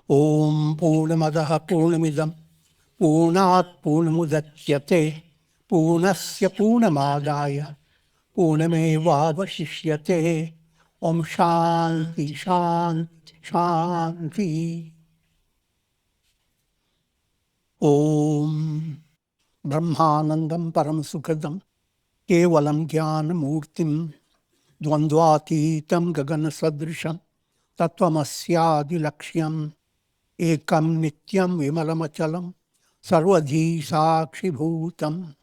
Om Purnamadaha Purnamidam Purnat Purnamudachyate Purnasya Purnamadaya Purnamevavashishyate. Om Shanti Shanti Shanti. Om Brahmanandam Param Sukadam Kevalam Jnana Murtim Dvandvatitam Gagana Sadrisham Tattvamasya Lakshyan Ekam Nityam Vimalamachalam Sarvadhi Sakshi Bhutam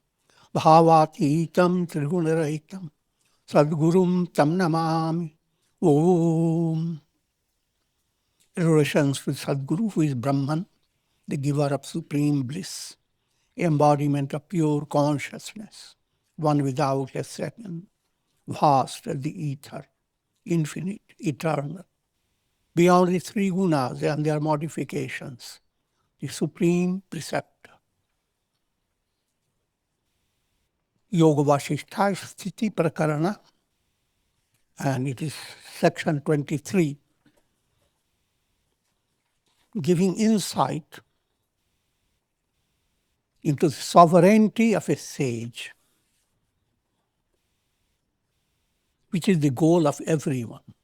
Bhavatitam Trigunaraitam Sadgurum Tam Namami. Om. Relations with Sadguru, who is Brahman, the giver of supreme bliss, embodiment of pure consciousness, one without a second, vast as the ether, infinite, eternal, beyond the three gunas and their modifications, the supreme preceptor. Yoga Vasistha Sthiti Prakarana, and it is section 23, giving insight into the sovereignty of a sage, which is the goal of everyone.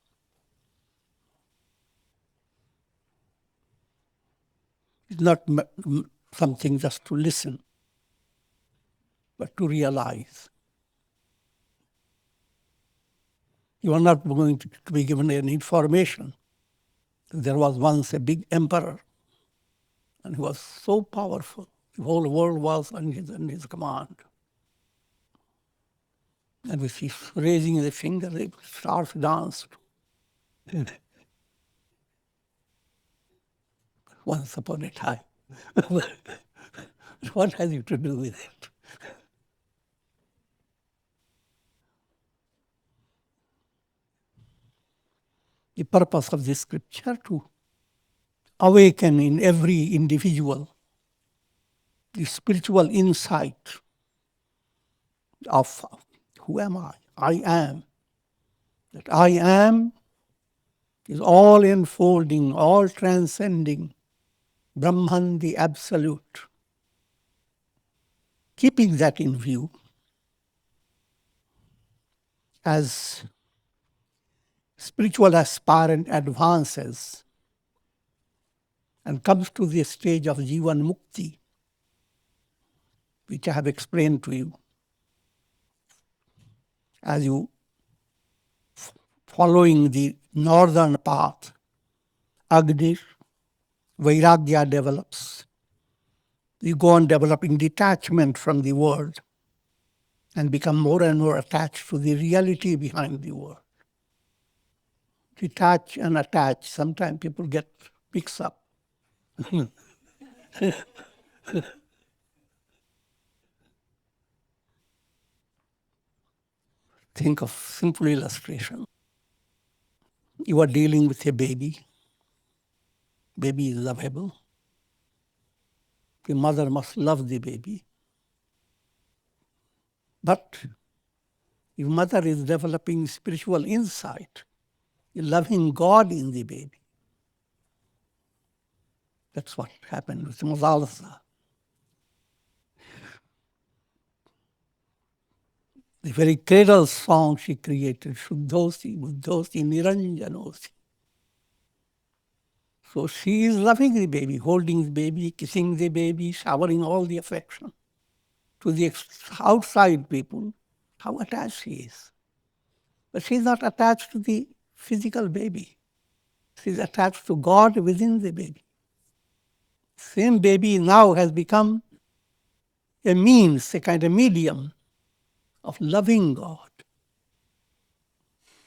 It's not something just to listen, but to realize. You are not going to be given any information. There was once a big emperor, and he was so powerful. The whole world was in his command. And with his raising the finger, the stars danced. Once upon a time. What has it to do with it? The purpose of this scripture to awaken in every individual the spiritual insight of who am I? I am. That I am is all enfolding, all transcending, Brahman, the absolute. Keeping that in view, as spiritual aspirant advances and comes to the stage of Jivan Mukti, which I have explained to you, as you following the northern path, Agni, Vairagya develops. You go on developing detachment from the world and become more and more attached to the reality behind the world. Detach and attach, sometimes people get mixed up. Think of simple illustration. You are dealing with a baby. Baby is lovable. The mother must love the baby. But if mother is developing spiritual insight, loving God in the baby. That's what happened with Mazalasa. The very cradle song she created, Shuddhosi, Buddhosi, Niranjanosi. So she is loving the baby, holding the baby, kissing the baby, showering all the affection. To the outside people, how attached she is. But she is not attached to the physical baby. She is attached to God within the baby. Same baby now has become a means, a kind of medium of loving God.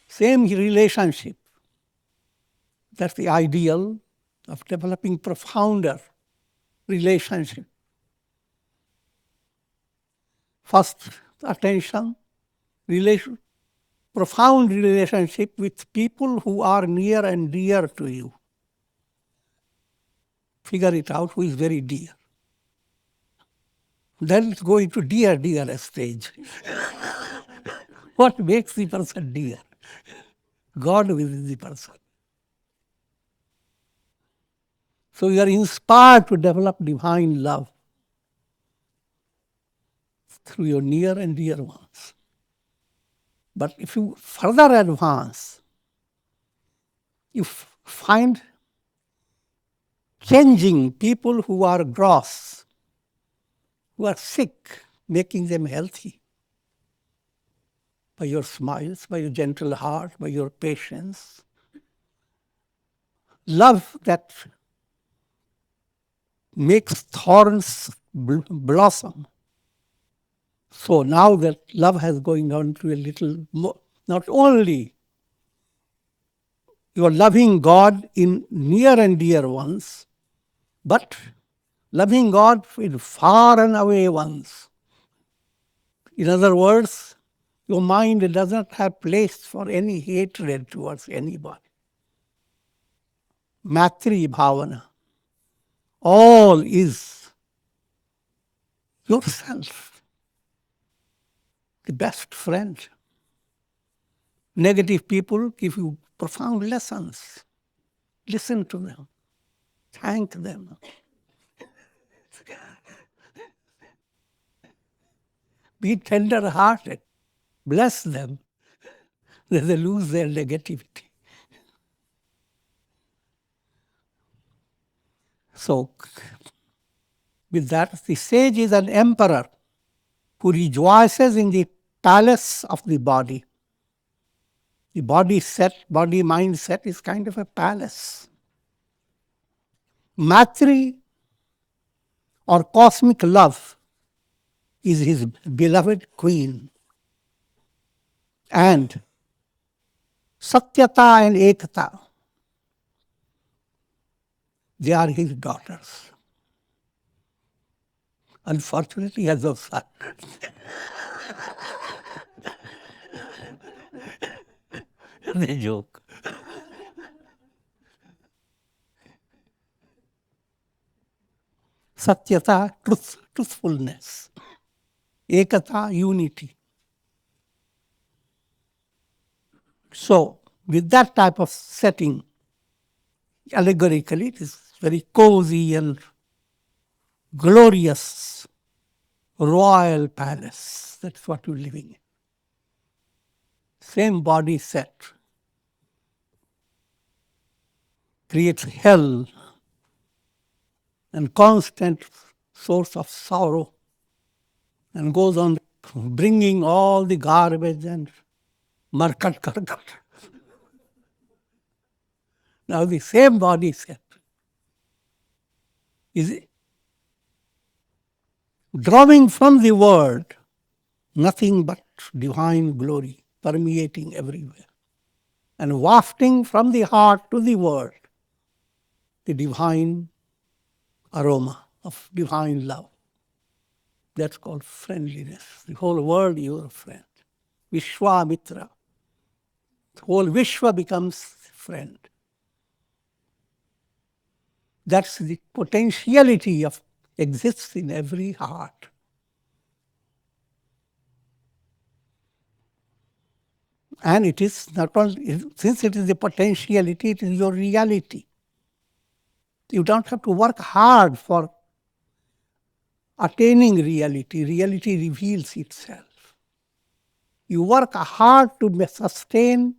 Same relationship. That's the ideal of developing profounder relationship. First, attention, profound relationship with people who are near and dear to you. Figure it out who is very dear. Then let's go into dear stage. What makes the person dear? God within the person. So you are inspired to develop divine love through your near and dear ones. But if you further advance, you find changing people who are gross, who are sick, making them healthy by your smiles, by your gentle heart, by your patience. Love that makes thorns blossom. So now that love has going on to a little more, not only you are loving God in near and dear ones, but loving God in far and away ones. In other words, your mind does not have place for any hatred towards anybody. Matri bhavana. All is yourself, the best friend. Negative people give you profound lessons. Listen to them. Thank them. Be tender-hearted. Bless them. They lose their negativity. So, with that, the sage is an emperor who rejoices in the palace of the body. The body mindset is kind of a palace. Matri, or cosmic love, is his beloved queen. And Satyata and Ekata, they are his daughters. Unfortunately, he has no son. The joke. Satyata, truthfulness. Ekata, unity. So, with that type of setting, allegorically, it is very cozy and glorious, royal palace. That's what you're living in. Same body set creates hell and constant source of sorrow, and goes on bringing all the garbage and markat karkat. Now the same body set is drawing from the world nothing but divine glory, permeating everywhere, and wafting from the heart to the world the divine aroma of divine love. That's called friendliness. The whole world, you're a friend. Vishwamitra. The whole Vishwa becomes friend. That's the potentiality of exists in every heart. And it is not only, since it is the potentiality, it is your reality. You don't have to work hard for attaining reality. Reality reveals itself. You work hard to sustain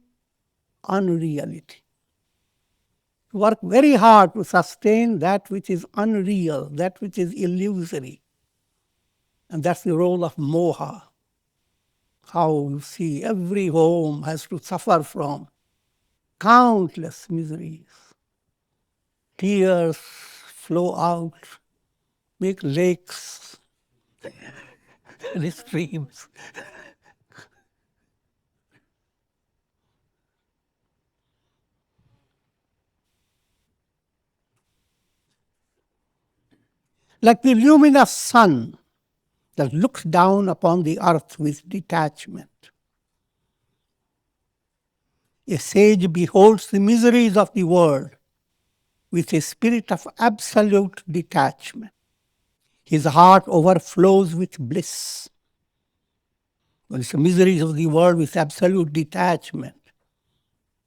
unreality. You work very hard to sustain that which is unreal, that which is illusory. And that's the role of moha. How you see every home has to suffer from countless miseries. Tears flow out, make lakes and streams. Like the luminous sun that looks down upon the earth with detachment. A sage beholds the miseries of the world with a spirit of absolute detachment. His heart overflows with bliss. Well, it's the miseries of the world with absolute detachment.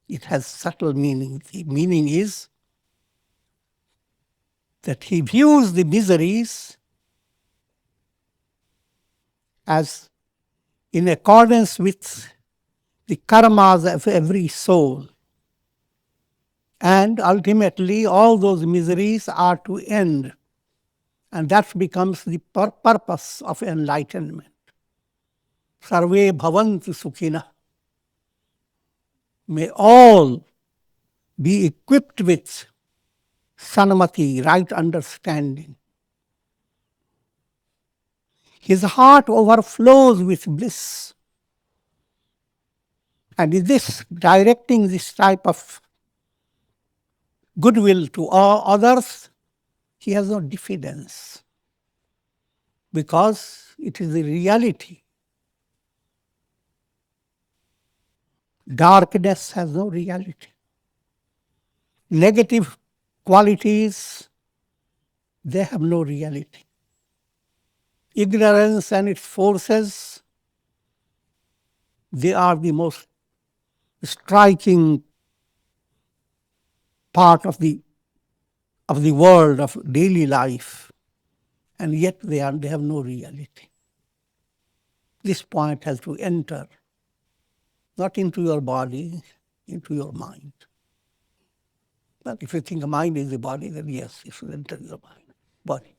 It has subtle meaning. The meaning is that he views the miseries as in accordance with the karmas of every soul. And ultimately, all those miseries are to end. And that becomes the purpose of enlightenment. Sarve bhavantu sukhina. May all be equipped with sanmati, right understanding. His heart overflows with bliss. And in this, directing this type of goodwill to all others, he has no diffidence, because it is the reality. Darkness has no reality. Negative qualities, they have no reality. Ignorance and its forces, they are the most striking part of the world of daily life, and yet they have no reality. This point has to enter, not into your body, into your mind. But if you think the mind is the body, then yes, it should enter your mind, body.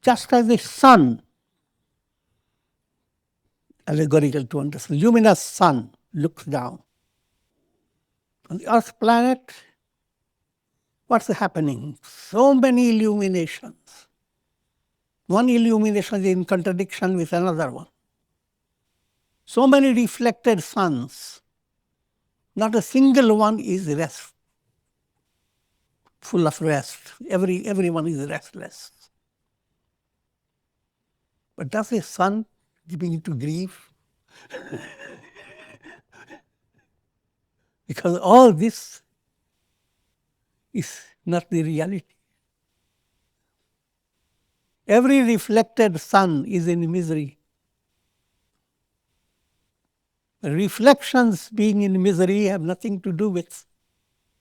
Just as the sun, allegorical to understand, luminous sun looks down on the Earth planet, what's happening? So many illuminations. One illumination is in contradiction with another one. So many reflected suns. Not a single one is full of rest. Everyone is restless. But does a sun begin to grieve? Because all this is not the reality. Every reflected sun is in misery. Reflections being in misery have nothing to do with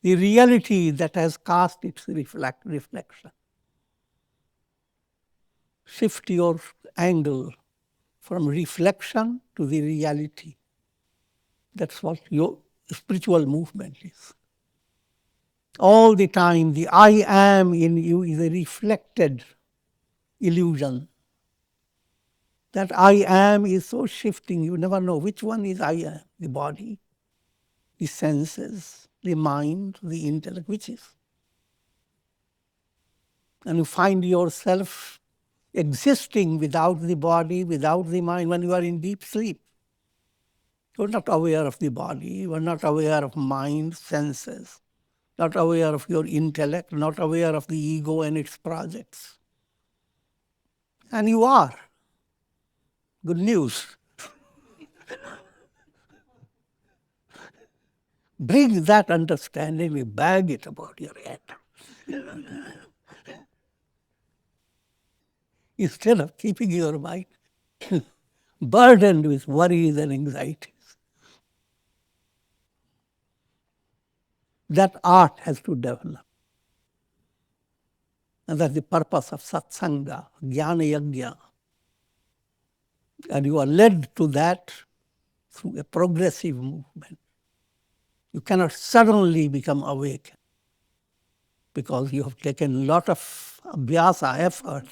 the reality that has cast its reflection. Shift your angle from reflection to the reality. That's what your spiritual movement is. All the time, the I am in you is a reflected illusion. That I am is so shifting, you never know which one is I am, the body, the senses, the mind, the intellect, which is. And you find yourself existing without the body, without the mind, when you are in deep sleep. You're not aware of the body, you are not aware of mind, senses, not aware of your intellect, not aware of the ego and its projects. And you are. Good news. Bring that understanding, we bag it about your head. Instead of keeping your mind burdened with worries and anxieties. That art has to develop. And that's the purpose of satsanga, jnana yajna. And you are led to that through a progressive movement. You cannot suddenly become awake because you have taken a lot of abhyasa, effort,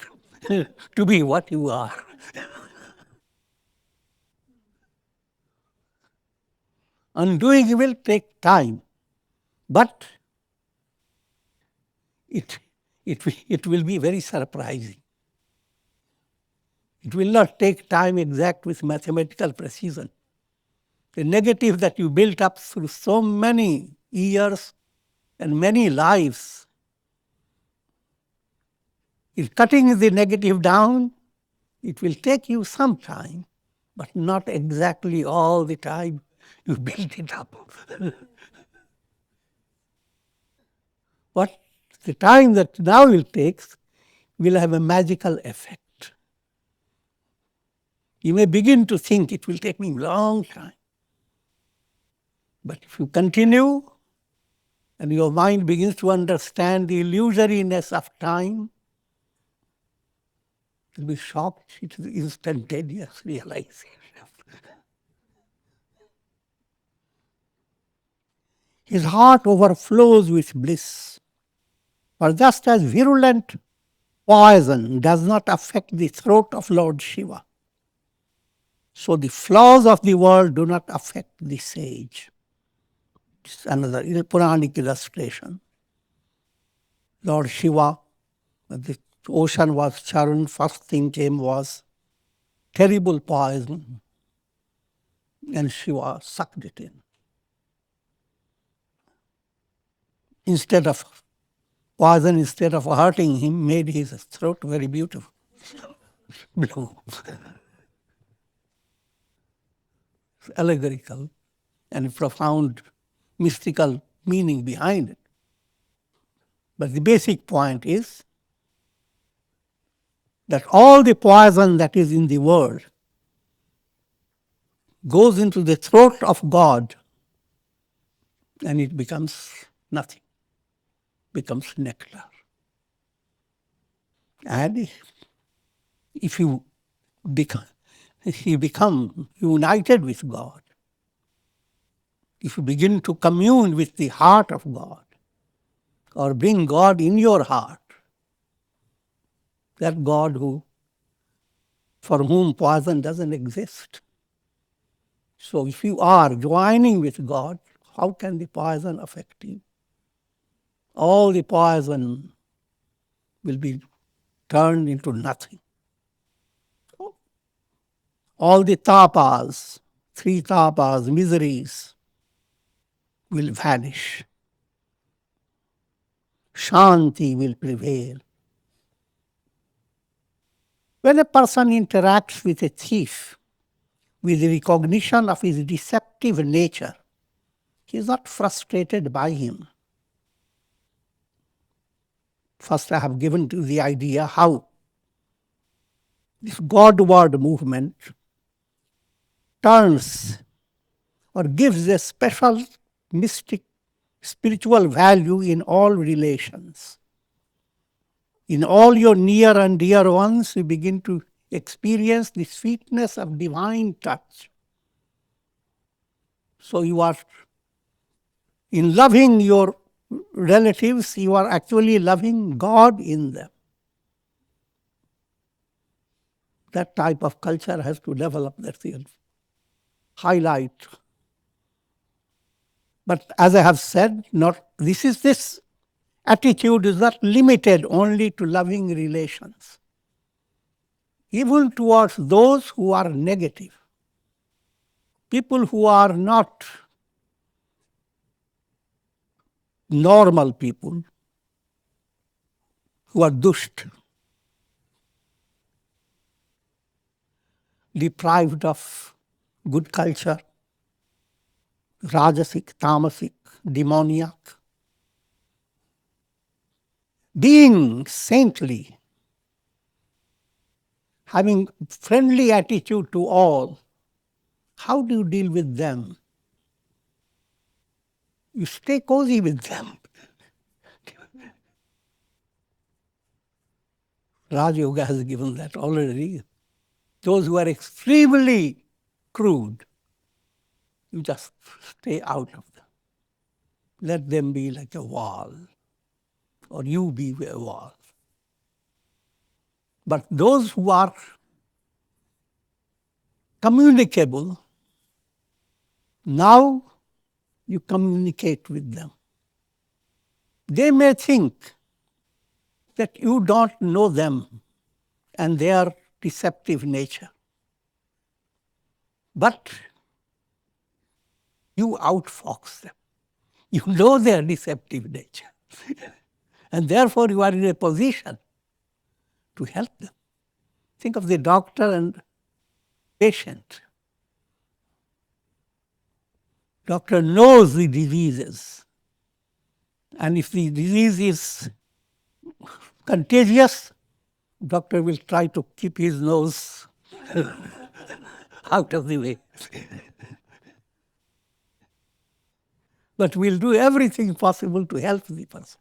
to be what you are. Undoing will take time, but it will be very surprising. It will not take time exact with mathematical precision. The negative that you built up through so many years and many lives, in cutting the negative down, it will take you some time, but not exactly all the time you built it up. What the time that now will take will have a magical effect. You may begin to think it will take me a long time. But if you continue, and your mind begins to understand the illusoriness of time, you'll be shocked. It is instantaneous realization. His heart overflows with bliss. For just as virulent poison does not affect the throat of Lord Shiva, so the flaws of the world do not affect the sage. It's another Puranic illustration. Lord Shiva, the ocean was churned, first thing came was terrible poison, and Shiva sucked it in. Instead of poison, instead of hurting him, made his throat very beautiful. Blue. It's allegorical and profound mystical meaning behind it. But the basic point is that all the poison that is in the world goes into the throat of God and it becomes nothing, becomes nectar. And if you become united with God, if you begin to commune with the heart of God, or bring God in your heart, that God for whom poison doesn't exist. So if you are joining with God, how can the poison affect you? All the poison will be turned into nothing. All the tapas, 3 tapas, miseries, will vanish. Shanti will prevail. When a person interacts with a thief with the recognition of his deceptive nature, he is not frustrated by him. First, I have given you the idea how this Godward movement turns or gives a special mystic spiritual value in all relations. In all your near and dear ones, you begin to experience the sweetness of divine touch. So you are, in loving your relatives, you are actually loving God in them. That type of culture has to develop, that's the highlight. But as I have said, this attitude is not limited only to loving relations. Even towards those who are negative, people who are not normal people, who are dusht, deprived of good culture, rajasic, tamasic, demoniac. Being saintly, having friendly attitude to all, how do you deal with them? You stay cozy with them. Raj Yoga has given that already. Those who are extremely crude, you just stay out of them. Let them be like a wall, or you be a wall. But those who are communicable, now you communicate with them. They may think that you don't know them and their deceptive nature. But you outfox them. You know their deceptive nature. And therefore you are in a position to help them. Think of the doctor and patient. Doctor knows the diseases. And if the disease is contagious, doctor will try to keep his nose out of the way. but we'll do everything possible to help the person.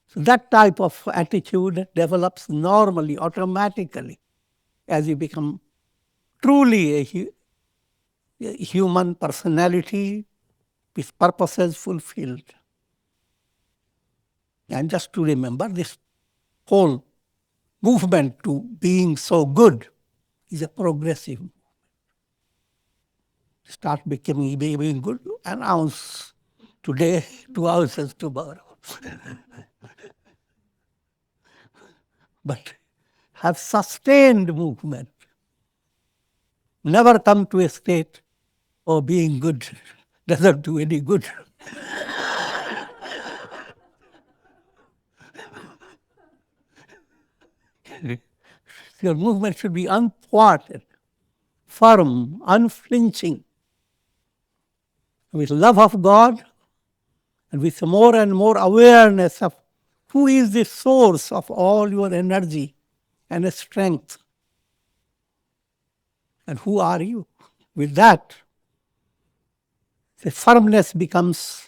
So that type of attitude develops normally, automatically, as you become truly a human personality with purposes fulfilled. And just to remember, this whole movement to being so good is a progressive. Start becoming being good, announce today, 2 hours tomorrow. But have sustained movement. Never come to a state of being good doesn't do any good. Your movement should be unthwarted, firm, unflinching, with love of God and with more and more awareness of who is the source of all your energy and strength. And who are you? With that, the firmness becomes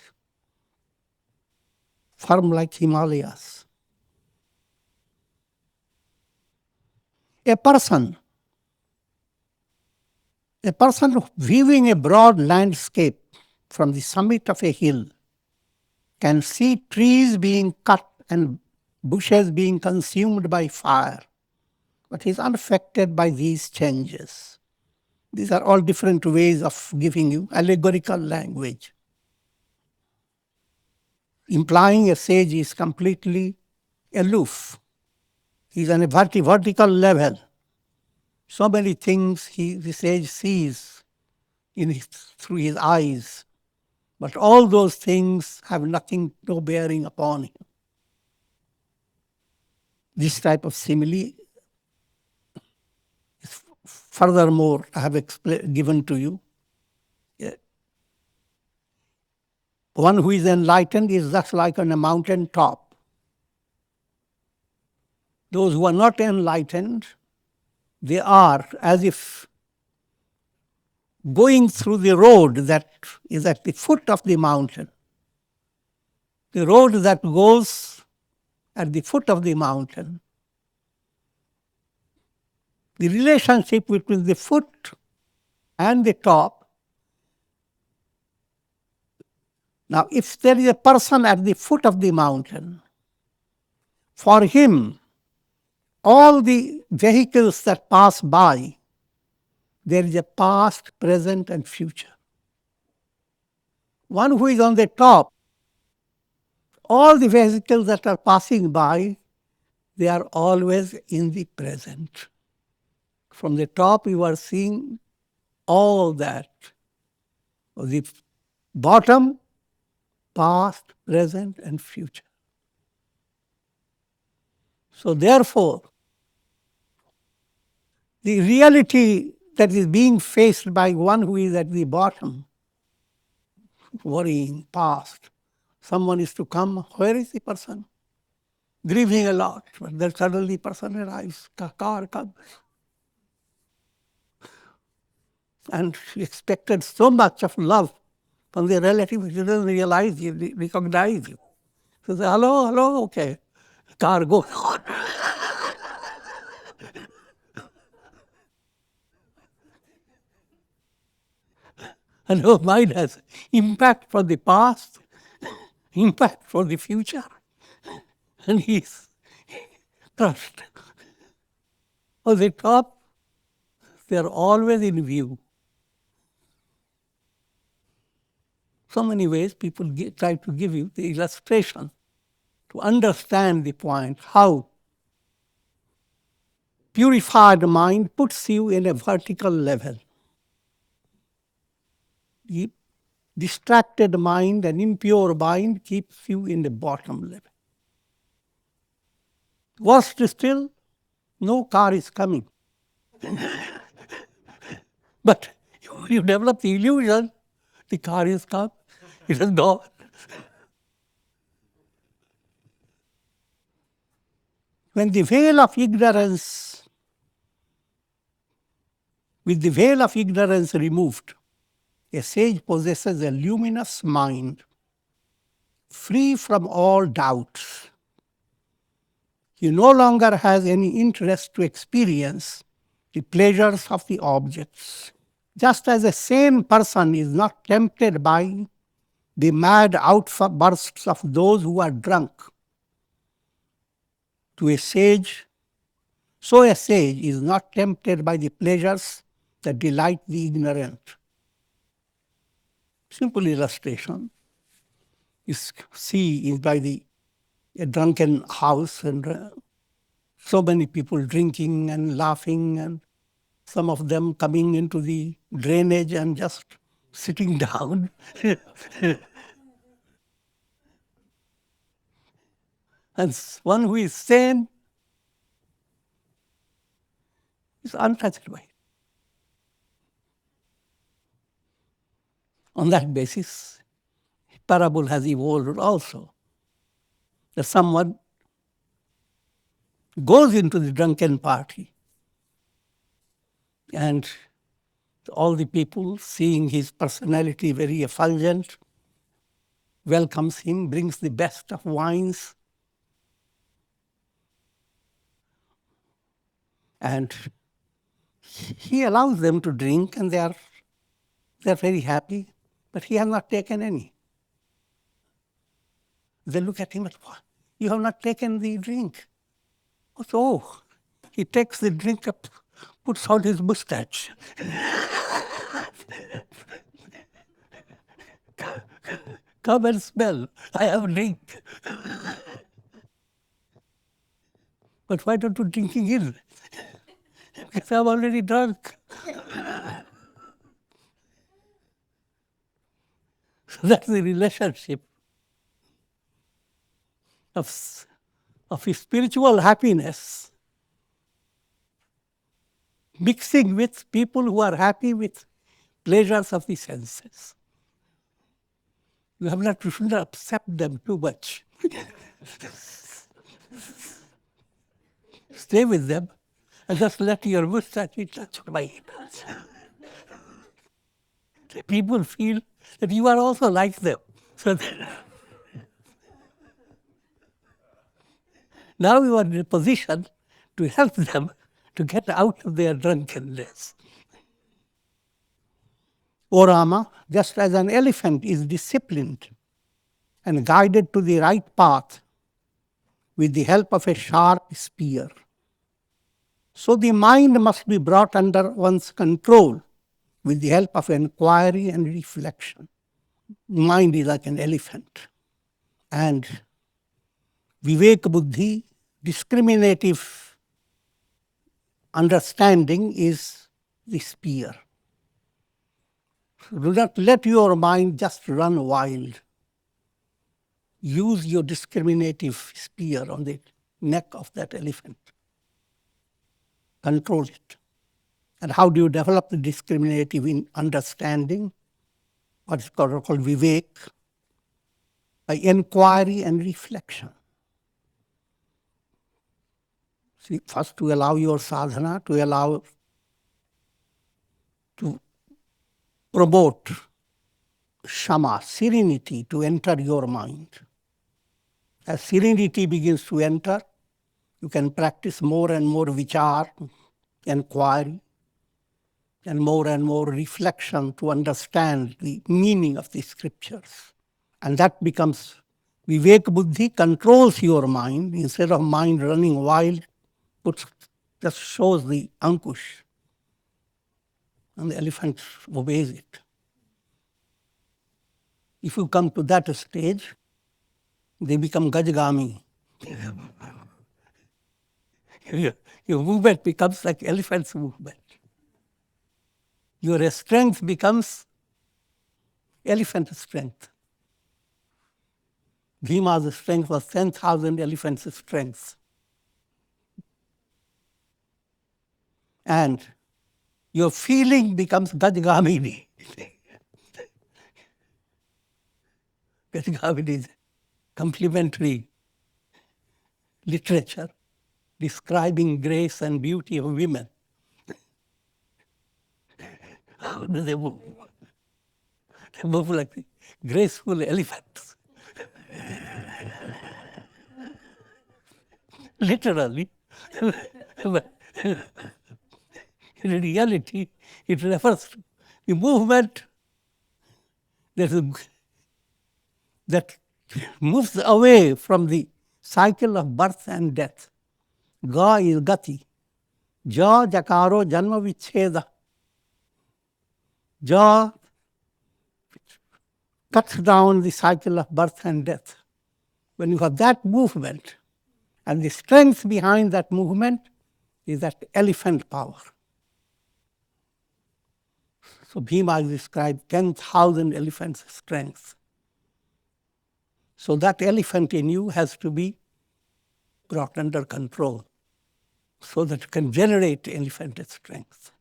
firm like Himalayas. A person viewing a broad landscape from the summit of a hill can see trees being cut and bushes being consumed by fire, but is unaffected by these changes. These are all different ways of giving you allegorical language, implying a sage is completely aloof. He's on a vertical level. So many things the sage sees through his eyes, but all those things have no bearing upon him. This type of simile is furthermore I have given to you. One who is enlightened is just like on a mountain top. Those who are not enlightened, they are as if going through the road that is at the foot of the mountain. The road that goes at the foot of the mountain. The relationship between the foot and the top. Now, if there is a person at the foot of the mountain, for him, all the vehicles that pass by, there is a past, present, and future. One who is on the top, all the vehicles that are passing by, they are always in the present. From the top, you are seeing all that. The bottom, past, present, and future. So therefore, the reality that is being faced by one who is at the bottom, worrying, past, someone is to come, where is the person? Grieving a lot, but then suddenly the person arrives, car comes. And she expected so much of love from the relative, she doesn't realize you, recognize you. So say, hello, okay. Car goes on. And her mind has impact for the past, impact for the future. And he's crushed. On the top, they are always in view. So many ways people try to give you the illustration to understand the point, how purified mind puts you in a vertical level. The distracted mind and impure mind keeps you in the bottom level. Worst still, no car is coming. But you develop the illusion, the car is come, it is gone. When the veil of ignorance, with the veil of ignorance removed, A sage possesses a luminous mind, free from all doubts. He no longer has any interest to experience the pleasures of the objects. Just as a sane person is not tempted by the mad outbursts of those who are drunk, to a sage, so a sage is not tempted by the pleasures that delight the ignorant. Simple illustration is see is by a drunken house and so many people drinking and laughing, and some of them coming into the drainage and just sitting down. And one who is sane is untouched by it. On that basis, parable has evolved also. That someone goes into the drunken party and all the people, seeing his personality very effulgent, welcomes him, brings the best of wines, and he allows them to drink, and they're very happy, but he has not taken any. They look at him and, "What? You have not taken the drink." Oh, he takes the drink up, puts on his mustache. Come and smell. I have drink. But why don't you drinking in? Because I'm already drunk. So that's the relationship of his spiritual happiness mixing with people who are happy with pleasures of the senses. You have not to should not accept them too much. Stay with them and just let your mustache be touched by it. The people feel that you are also like them. So now you are in a position to help them to get out of their drunkenness. O Rama, just as an elephant is disciplined and guided to the right path with the help of a sharp spear, so the mind must be brought under one's control with the help of inquiry and reflection. Mind is like an elephant. And Vivek Buddhi, discriminative understanding, is the spear. Do not let your mind just run wild. Use your discriminative spear on the neck of that elephant. Control it. And how do you develop the discriminative understanding? What is called Vivek? By inquiry and reflection. See, first to allow your sadhana, to promote shama, serenity, to enter your mind. As serenity begins to enter, you can practice more and more vichar, inquiry, and more reflection to understand the meaning of the scriptures. And that becomes Vivek Buddhi, controls your mind. Instead of mind running wild, just shows the ankush, and the elephant obeys it. If you come to that stage, they become Gajagami. Your movement becomes like elephant's movement. Your strength becomes elephant strength. Bhima's strength was 10,000 elephants' strength. And your feeling becomes Gajgamini. Gajgamini is complementary literature describing grace and beauty of women. How do they move? move like the graceful elephants. Literally. But in reality, it refers to the movement that, that moves away from the cycle of birth and death. Ga is gati. Ja jakaro janma vicheda. Ja cuts down the cycle of birth and death. When you have that movement, and the strength behind that movement is that elephant power. So Bhima described 10,000 elephants' strength. So that elephant in you has to be brought under control so that it can generate elephant strength.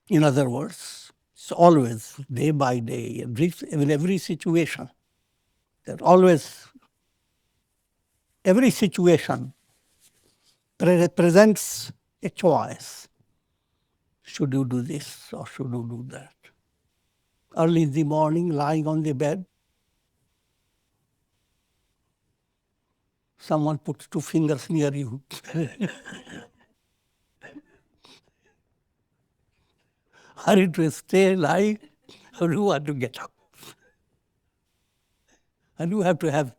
In other words, it's always, day by day, in every situation, that always, every situation presents a choice. Should you do this or should you do that? Early in the morning, lying on the bed, someone puts two fingers near you. Are you to stay lying or do you want to get up? And you have to have,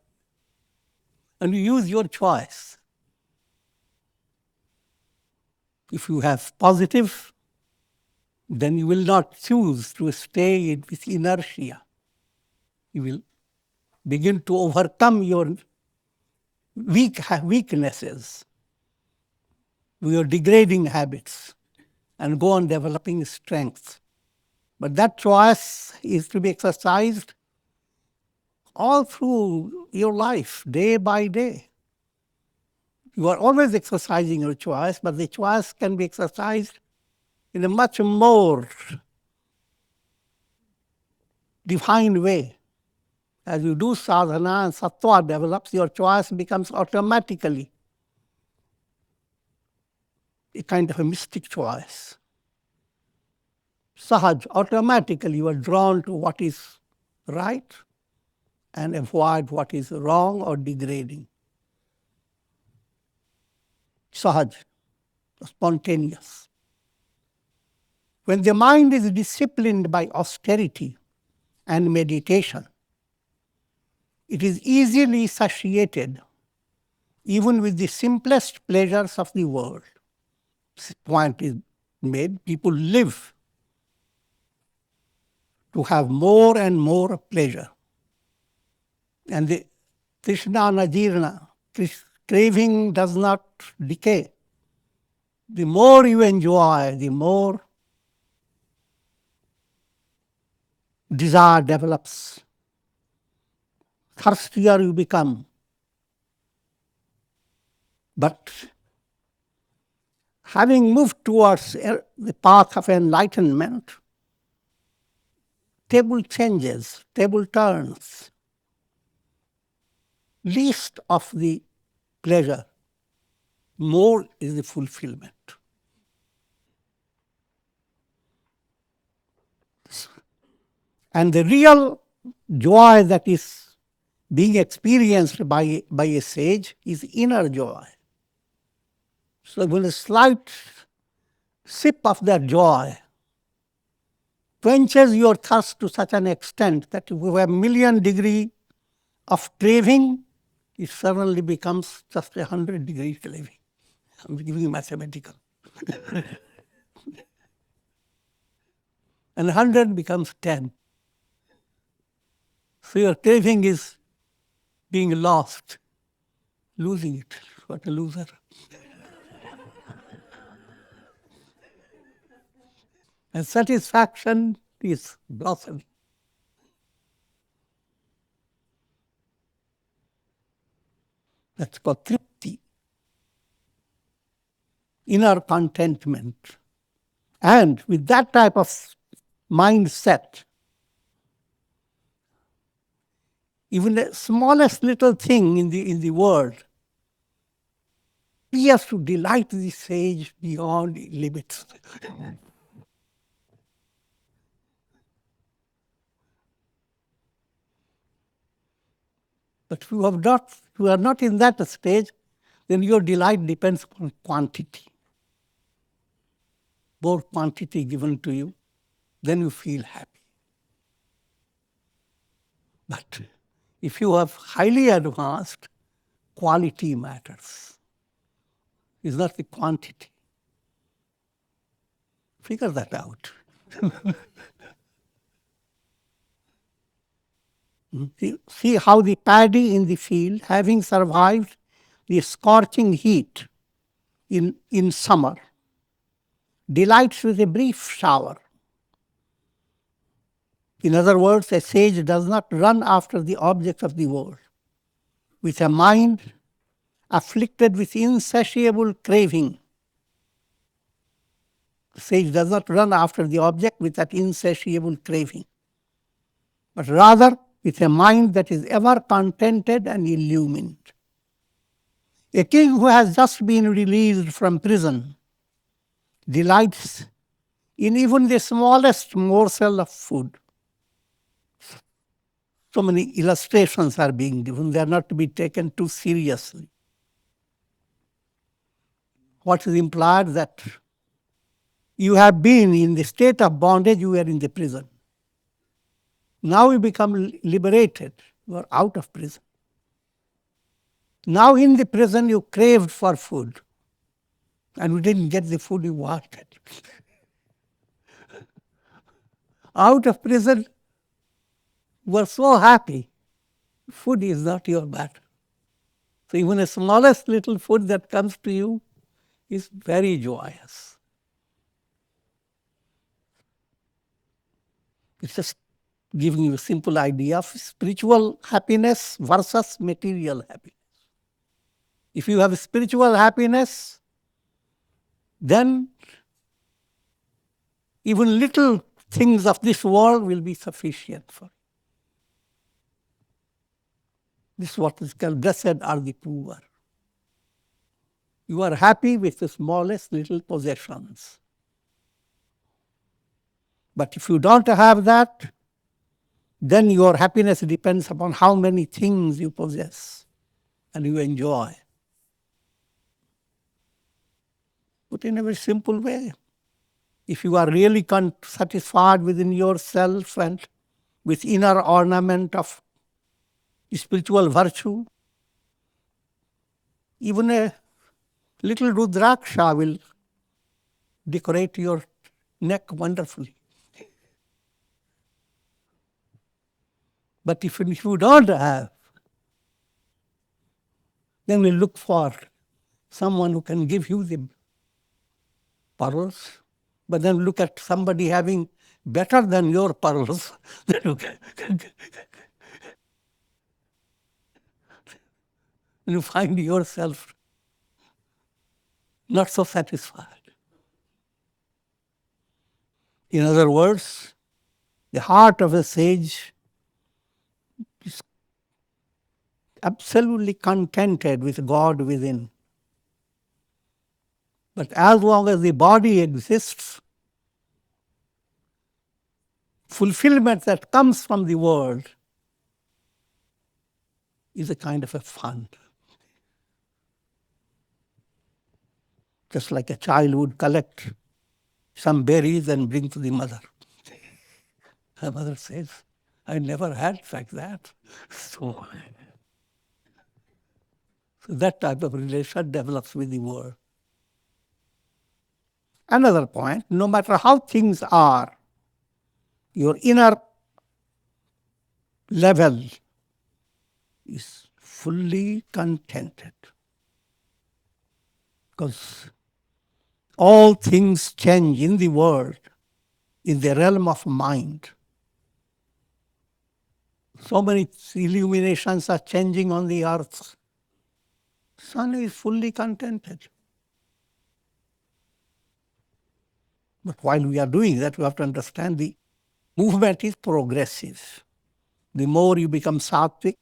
and you use your choice. If you have positive, then you will not choose to stay with inertia. You will begin to overcome your weaknesses, your degrading habits, and go on developing strength. But that choice is to be exercised all through your life, day by day. You are always exercising your choice, but the choice can be exercised in a much more defined way. As you do sadhana and sattva develops, your choice becomes automatically a kind of a mystic choice. Sahaj, automatically you are drawn to what is right and avoid what is wrong or degrading. Sahaj, spontaneous. When the mind is disciplined by austerity and meditation, it is easily satiated even with the simplest pleasures of the world. This point is made. People live to have more and more pleasure. And the Trishna Najirna, craving does not decay. The more you enjoy, the more desire develops. Thirstier you become. But having moved towards the path of enlightenment, table changes, table turns. Least of the pleasure, more is the fulfillment. And the real joy that is being experienced by a sage is inner joy. So when a slight sip of that joy quenches your thirst to such an extent that if you have a million degree of craving, it suddenly becomes just 100-degree craving. I'm giving you mathematical. And 100 becomes 10. So your craving is being lost, losing it. What a loser. And satisfaction is blossoming. That's called tripti, inner contentment. And with that type of mindset, even the smallest little thing in the world appears to delight the sage beyond limits. But if you are not in that stage, then your delight depends upon quantity. More quantity given to you, then you feel happy. But if you have highly advanced, quality matters. It's not the quantity. Figure that out. See how the paddy in the field, having survived the scorching heat in summer, delights with a brief shower. In other words, a sage does not run after the objects of the world. With a mind afflicted with insatiable craving, the sage does not run after the object with that insatiable craving, but rather with a mind that is ever contented and illumined. A king who has just been released from prison delights in even the smallest morsel of food. So many illustrations are being given. They are not to be taken too seriously. What is implied that you have been in the state of bondage, you were in the prison. Now you become liberated. You are out of prison. Now in the prison you craved for food and you didn't get the food you wanted. Out of prison, you are so happy. Food is not your matter. So even the smallest little food that comes to you is very joyous. It's just giving you a simple idea of spiritual happiness versus material happiness. If you have spiritual happiness, then even little things of this world will be sufficient for you. This is what is called blessed are the poor. You are happy with the smallest little possessions. But if you don't have that, then your happiness depends upon how many things you possess and you enjoy. But in a very simple way, if you are really satisfied within yourself and with inner ornament of spiritual virtue, even a little rudraksha will decorate your neck wonderfully. But if you don't have, then we look for someone who can give you the pearls, but then look at somebody having better than your pearls. You find yourself not so satisfied. In other words, the heart of a sage is absolutely contented with God within. But as long as the body exists, fulfillment that comes from the world is a kind of a fun. Just like a child would collect some berries and bring to the mother. The mother says, I never had like that. So that type of relation develops with the world. Another point, no matter how things are, your inner level is fully contented. Because all things change in the world, in the realm of mind. So many illuminations are changing on the earth. Sun is fully contented. But while we are doing that, we have to understand the movement is progressive. The more you become sattvic,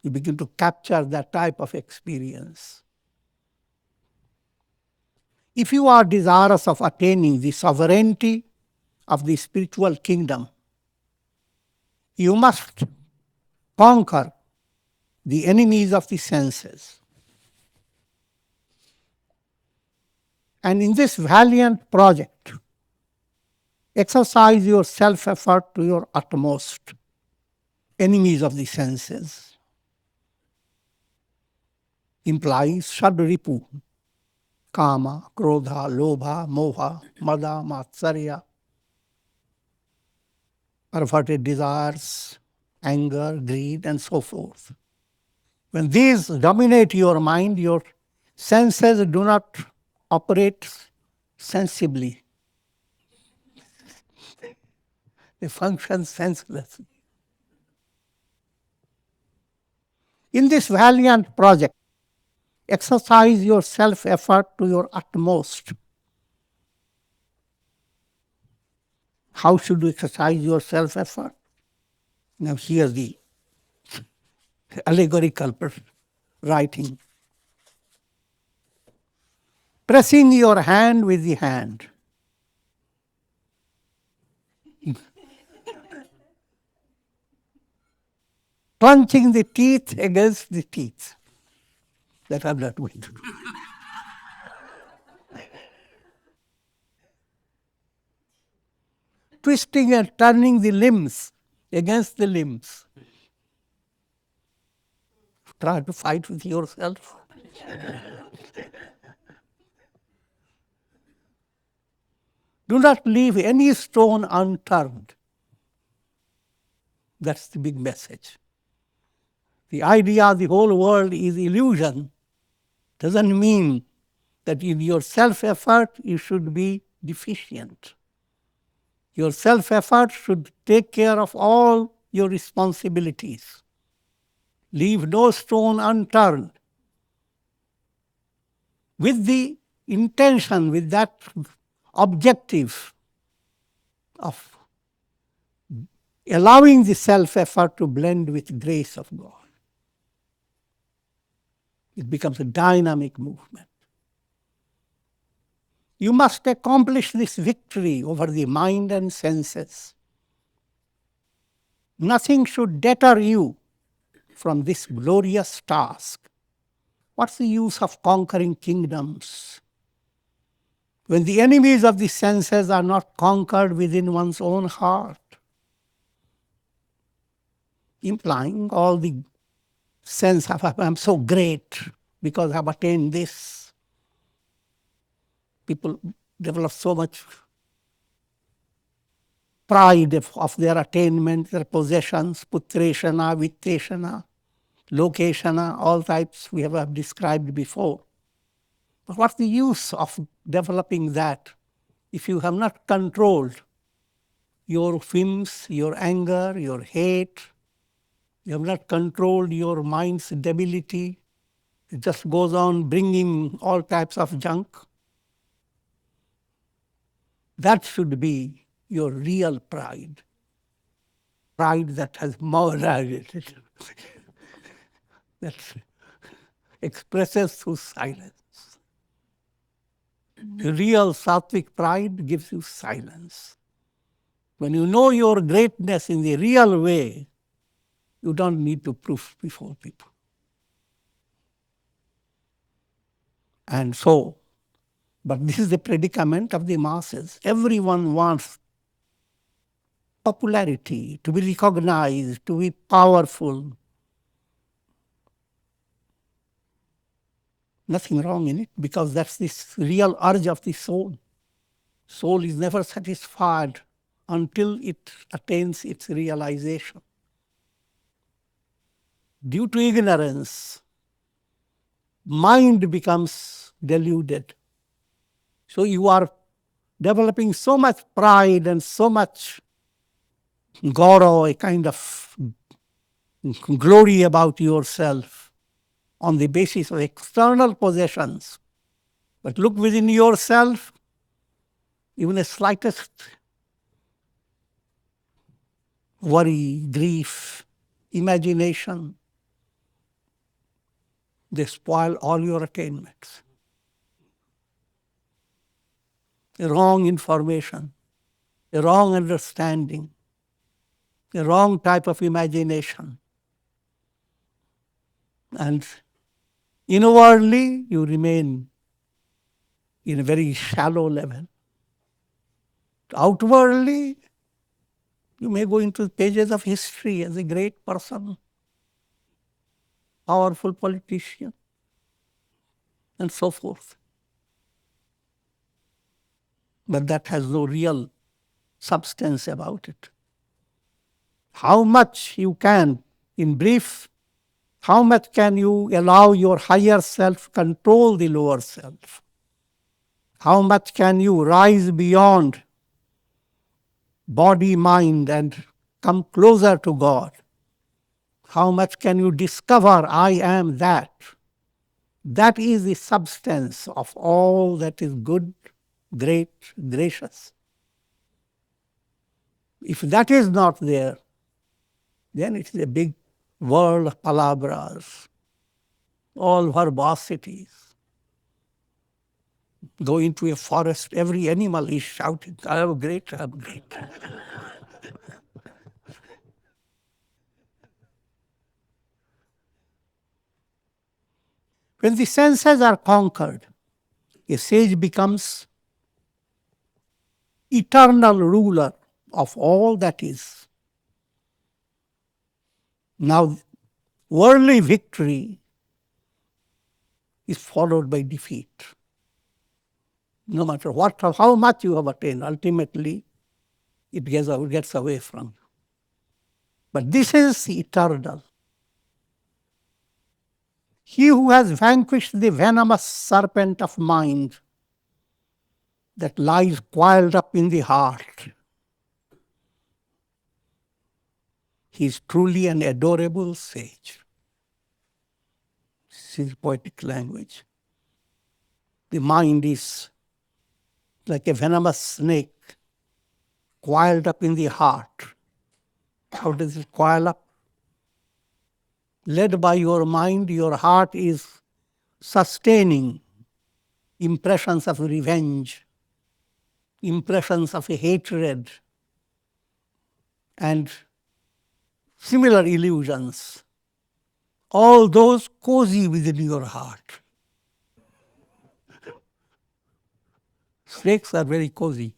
you begin to capture that type of experience. If you are desirous of attaining the sovereignty of the spiritual kingdom, you must conquer the enemies of the senses. And in this valiant project, exercise your self-effort to your utmost. Enemies of the senses implies Shadripu, Kama, Krodha, Lobha, Moha, Mada, Matsarya, perverted desires, anger, greed, and so forth. When these dominate your mind, your senses do not operate sensibly. They function senselessly. In this valiant project, exercise your self-effort to your utmost. How should you exercise your self-effort? Now here's the allegorical writing. Pressing your hand with the hand. Clenching the teeth against the teeth. That I'm not going to do. Twisting and turning the limbs against the limbs. Try to fight with yourself. Do not leave any stone unturned. That's the big message. The idea the whole world is illusion doesn't mean that in your self-effort you should be deficient. Your self-effort should take care of all your responsibilities. Leave no stone unturned. With the intention, with that objective of allowing the self-effort to blend with grace of God. It becomes a dynamic movement. You must accomplish this victory over the mind and senses. Nothing should deter you from this glorious task. What's the use of conquering kingdoms when the enemies of the senses are not conquered within one's own heart? Implying all the sense of I'm so great because I've attained this. People develop so much pride of their attainment, their possessions, putreshana, vitteshana, lokeshana, all types we have described before. But what's the use of developing that if you have not controlled your whims, your anger, your hate? You have not controlled your mind's debility. It just goes on bringing all types of junk. That should be your real pride. Pride that has morality, that expresses through silence. The real sattvic pride gives you silence. When you know your greatness in the real way, you don't need to prove before people. And so, but this is the predicament of the masses. Everyone wants popularity, to be recognized, to be powerful. Nothing wrong in it, because that's this real urge of the soul. Soul is never satisfied until it attains its realization. Due to ignorance, mind becomes deluded. So you are developing so much pride and so much goro, a kind of glory about yourself on the basis of external possessions. But look within yourself, even the slightest worry, grief, imagination, they spoil all your attainments. A wrong information, a wrong understanding, a wrong type of imagination. And inwardly, you remain in a very shallow level. Outwardly, you may go into the pages of history as a great person, powerful politician, and so forth. But that has no real substance about it. How much you can, in brief, how much can you allow your higher self control the lower self? How much can you rise beyond body, mind, and come closer to God? How much can you discover I am that? That is the substance of all that is good, great, gracious. If that is not there, then it is a big world of palavras, all verbosities. Go into a forest, every animal is shouting, I am great, I am great. When the senses are conquered, a sage becomes eternal ruler of all that is. Now, worldly victory is followed by defeat. No matter what, how much you have attained, ultimately it gets away from you. But this is eternal. He who has vanquished the venomous serpent of mind that lies coiled up in the heart, he is truly an adorable sage. This is poetic language. The mind is like a venomous snake coiled up in the heart. How does it coil up? Led by your mind, your heart is sustaining impressions of revenge, impressions of hatred, and similar illusions. All those cozy within your heart. Snakes are very cozy.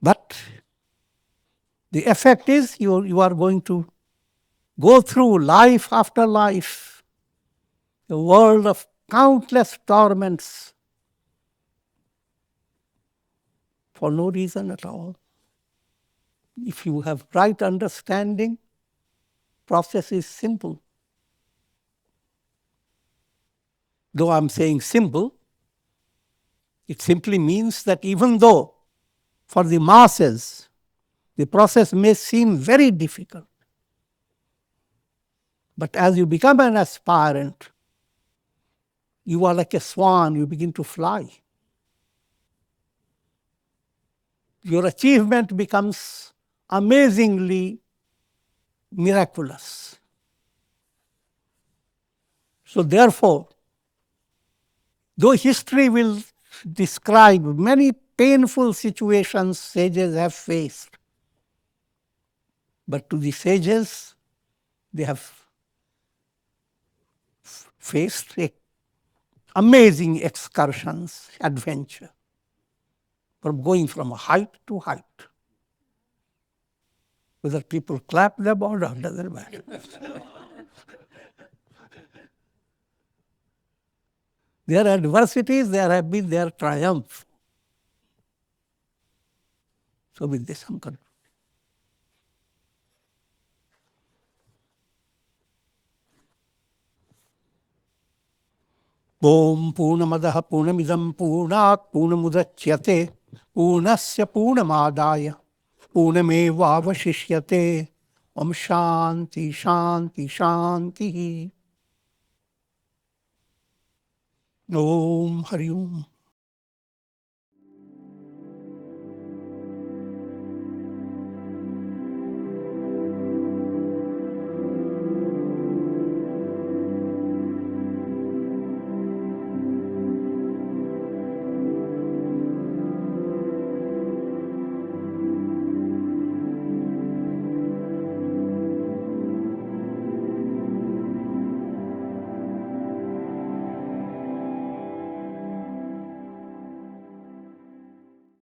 But the effect is you are going to go through life after life, a world of countless torments for no reason at all. If you have right understanding, process is simple. Though I'm saying simple, it simply means that even though for the masses the process may seem very difficult, but as you become an aspirant, you are like a swan, you begin to fly. Your achievement becomes amazingly miraculous. So therefore, though history will describe many painful situations sages have faced, but to the sages, they have faced amazing excursions, adventure, from going from height to height. Whether people clap them or not, doesn't matter. Their adversities, there have been their triumph. So with this, I'm concluding. Om Purnamadaha Purnamidam Purnat Purnamudachyate Purnasya Purnamadaya Purnamevavashishyate. Om Shanti Shanti Shanti. Om Hari Om.